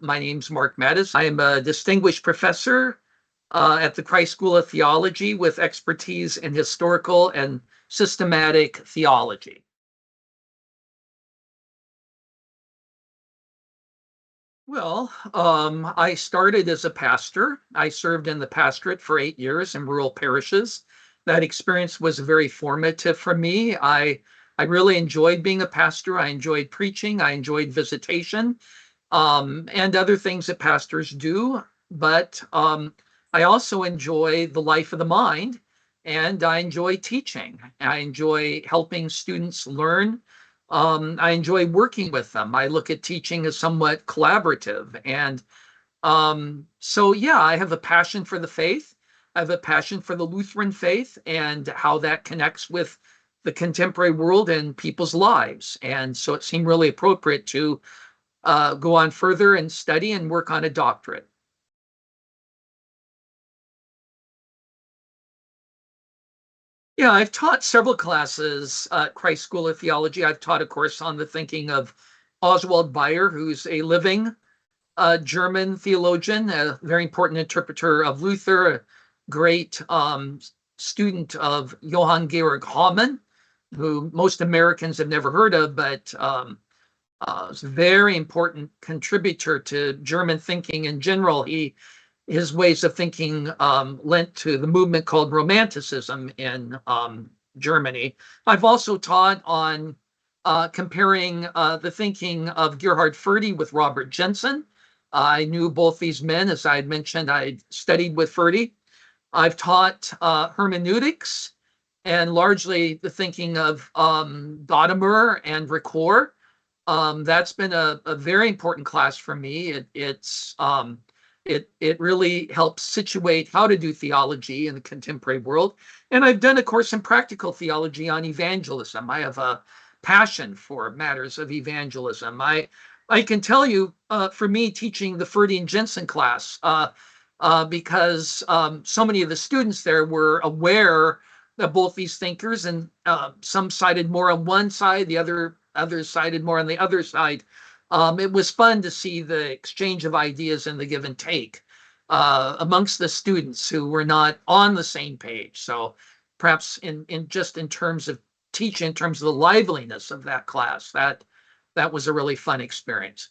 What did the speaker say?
My name's Mark Mattis. I am a distinguished professor at the Christ School of Theology with expertise in historical and systematic theology. Well, I started as a pastor. I served in the pastorate for 8 years in rural parishes. That experience was very formative for me. I really enjoyed being a pastor. I enjoyed preaching. I enjoyed visitation, and other things that pastors do. But I also enjoy the life of the mind, and I enjoy teaching. I enjoy helping students learn. I enjoy working with them. I look at teaching as somewhat collaborative. And so, yeah, I have a passion for the faith. I have a passion for the Lutheran faith and how that connects with the contemporary world and people's lives. And so it seemed really appropriate to go on further and study and work on a doctorate. Yeah, I've taught several classes at Christ School of Theology. I've taught a course on the thinking of Oswald Bayer, who's a living German theologian, a very important interpreter of Luther, a great student of Johann Georg Hamann, who most Americans have never heard of, but is a very important contributor to German thinking in general. His ways of thinking lent to the movement called Romanticism in Germany. I've also taught on comparing the thinking of Gerhard Forde with Robert Jensen. I knew both these men. As I had mentioned, I studied with Forde. I've taught hermeneutics and largely the thinking of Gadamer and Ricoeur. That's been a very important class for me. It really helps situate how to do theology in the contemporary world. And I've done a course in practical theology on evangelism. I have a passion for matters of evangelism. I can tell you, for me, teaching the Forde and Jensen class, because so many of the students there were aware of both these thinkers, and some sided more on one side, the others sided more on the other side. It was fun to see the exchange of ideas and the give and take amongst the students who were not on the same page. So perhaps in just in terms of teaching, in terms of the liveliness of that class, that was a really fun experience.